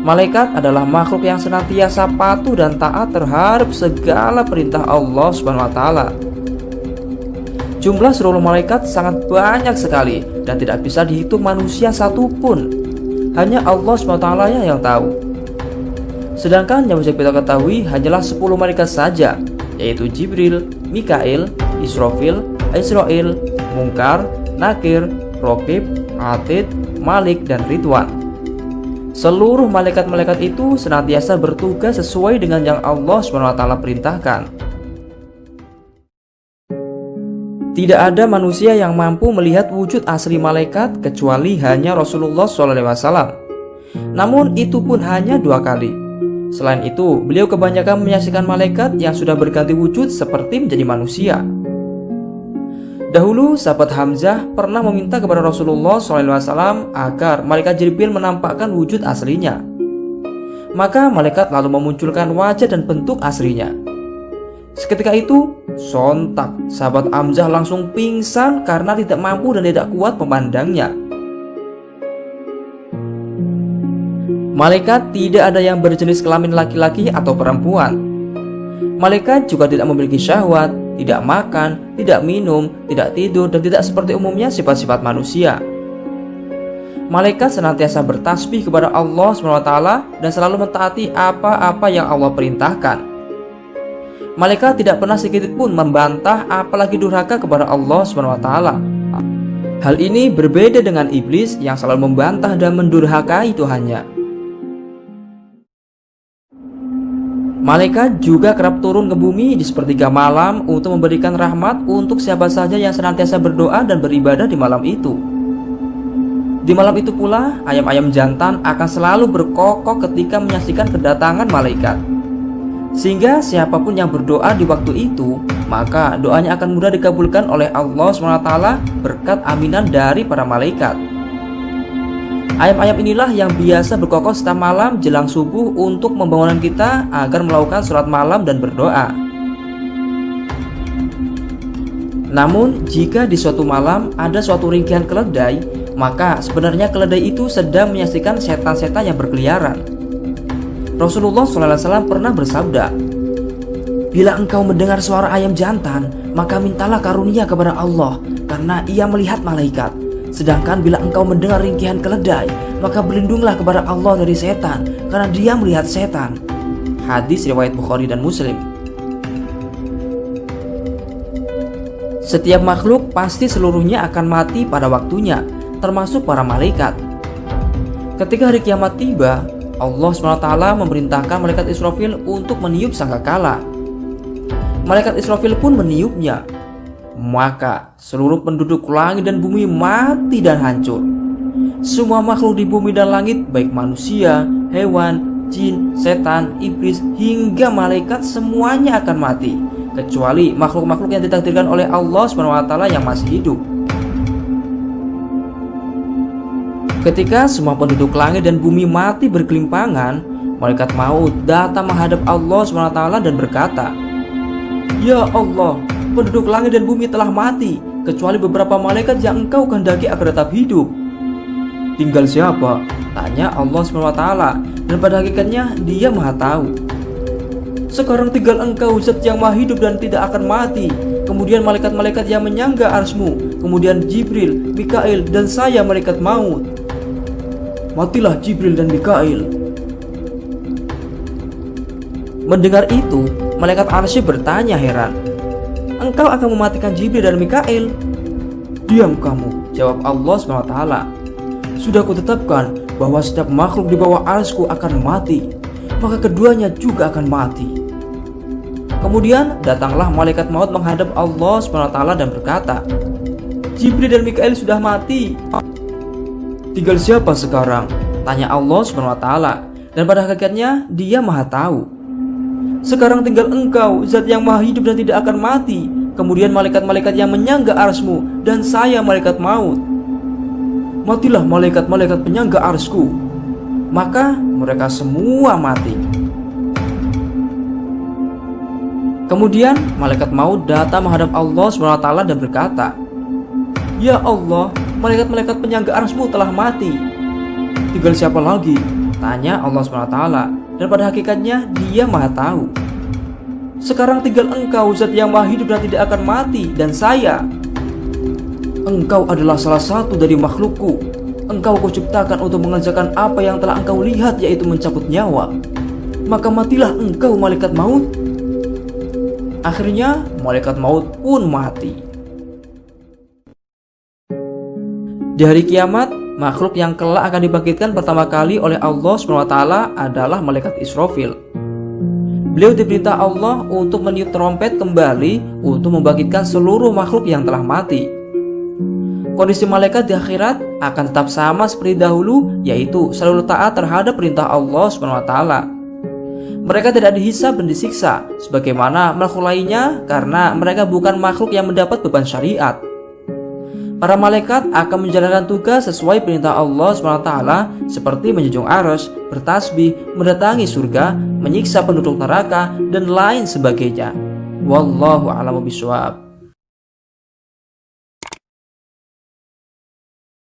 Malaikat adalah makhluk yang senantiasa patuh dan taat terhadap segala perintah Allah Subhanahu wa taala. Jumlah seluruh malaikat sangat banyak sekali dan tidak bisa dihitung manusia satupun. Hanya Allah Subhanahu wa taala yang tahu. Sedangkan yang bisa kita ketahui hanyalah 10 malaikat saja, yaitu Jibril, Mikail, Israfil, Israil, Munkar, Nakir, Raqib, Atid, Malik, dan Ridwan. Seluruh malaikat-malaikat itu senantiasa bertugas sesuai dengan yang Allah SWT perintahkan. Tidak ada manusia yang mampu melihat wujud asli malaikat kecuali hanya Rasulullah SAW. Namun itu pun hanya 2 kali. Selain itu, beliau kebanyakan menyaksikan malaikat yang sudah berganti wujud seperti menjadi manusia. Dahulu, sahabat Hamzah pernah meminta kepada Rasulullah SAW agar malaikat Jibril menampakkan wujud aslinya. Maka malaikat lalu memunculkan wajah dan bentuk aslinya. Seketika itu, sontak sahabat Hamzah langsung pingsan karena tidak mampu dan tidak kuat memandangnya. Malaikat tidak ada yang berjenis kelamin laki-laki atau perempuan. Malaikat juga tidak memiliki syahwat, tidak makan, tidak minum, tidak tidur, dan tidak seperti umumnya sifat-sifat manusia. Malaikat senantiasa bertasbih kepada Allah SWT dan selalu mentaati apa-apa yang Allah perintahkan. Malaikat tidak pernah sedikit pun membantah apalagi durhaka kepada Allah SWT. Hal ini berbeda dengan iblis yang selalu membantah dan mendurhakai Tuhannya. Malaikat juga kerap turun ke bumi di sepertiga malam untuk memberikan rahmat untuk siapa saja yang senantiasa berdoa dan beribadah di malam itu. Di malam itu pula, ayam-ayam jantan akan selalu berkokok ketika menyaksikan kedatangan malaikat. Sehingga siapapun yang berdoa di waktu itu, maka doanya akan mudah dikabulkan oleh Allah SWT berkat aminan dari para malaikat. Ayam-ayam inilah yang biasa berkokok setiap malam jelang subuh untuk membangunkan kita agar melakukan sholat malam dan berdoa. Namun, jika di suatu malam ada suatu ringkihan keledai, maka sebenarnya keledai itu sedang menyaksikan setan-setan yang berkeliaran. Rasulullah SAW pernah bersabda, "Bila engkau mendengar suara ayam jantan, maka mintalah karunia kepada Allah, karena ia melihat malaikat. Sedangkan bila engkau mendengar ringkihan keledai, maka berlindunglah kepada Allah dari setan, karena dia melihat setan." Hadis riwayat Bukhari dan Muslim. Setiap makhluk pasti seluruhnya akan mati pada waktunya, termasuk para malaikat. Ketika hari kiamat tiba, Allah SWT memerintahkan malaikat Israfil untuk meniup sangkakala. Malaikat Israfil pun meniupnya. Maka seluruh penduduk langit dan bumi mati dan hancur. Semua makhluk di bumi dan langit, baik manusia, hewan, jin, setan, iblis, hingga malaikat, semuanya akan mati, kecuali makhluk-makhluk yang ditakdirkan oleh Allah SWT yang masih hidup. Ketika semua penduduk langit dan bumi mati bergelimpangan, malaikat maut datang menghadap Allah SWT dan berkata, "Ya Allah, penduduk langit dan bumi telah mati, kecuali beberapa malaikat yang engkau kehendaki agar tetap hidup." "Tinggal siapa?" tanya Allah SWT, dan pada hakikatnya dia maha tahu. "Sekarang tinggal engkau, zat yang maha hidup dan tidak akan mati, kemudian malaikat-malaikat yang menyangga arsmu, kemudian Jibril, Mikail, dan saya malaikat maut." Matilah Jibril dan Mikail. Mendengar itu, malaikat arsy bertanya heran, "Engkau akan mematikan Jibril dan Mikail?" "Diam kamu," jawab Allah SWT. "Sudah kutetapkan bahwa setiap makhluk di bawah arsy-Ku akan mati, maka keduanya juga akan mati." Kemudian datanglah malaikat maut menghadap Allah SWT dan berkata, "Jibril dan Mikail sudah mati." "Tinggal siapa sekarang?" tanya Allah SWT, dan pada hakikatnya dia maha tahu. "Sekarang tinggal engkau, zat yang maha hidup dan tidak akan mati, kemudian malaikat-malaikat yang menyangga arsy-Mu, dan saya malaikat maut." "Matilah malaikat-malaikat penyangga arsy-Ku." Maka mereka semua mati. Kemudian malaikat maut datang menghadap Allah SWT dan berkata, "Ya Allah, malaikat-malaikat penyangga arsy-Mu telah mati. Tinggal siapa lagi?" Tanya Allah SWT. Dan pada hakikatnya Dia Maha Tahu. Sekarang tinggal Engkau, Zat yang Maha Hidup dan tidak akan mati, dan saya. Engkau adalah salah satu dari makhlukku. Engkau kuciptakan untuk mengerjakan apa yang telah Engkau lihat, yaitu mencabut nyawa. Maka matilah engkau, malaikat maut. Akhirnya malaikat maut pun mati. Di hari kiamat, makhluk yang kelak akan dibangkitkan pertama kali oleh Allah SWT adalah malaikat Israfil. Beliau diperintah Allah untuk meniup trompet kembali untuk membangkitkan seluruh makhluk yang telah mati. Kondisi malaikat di akhirat akan tetap sama seperti dahulu, yaitu selalu taat terhadap perintah Allah SWT. Mereka tidak dihisab dan disiksa sebagaimana makhluk lainnya karena mereka bukan makhluk yang mendapat beban syariat. Para malaikat akan menjalankan tugas sesuai perintah Allah SWT seperti menjunjung arsy, bertasbih, mendatangi surga, menyiksa penduduk neraka, dan lain sebagainya. Wallahu a'lamu bishawab.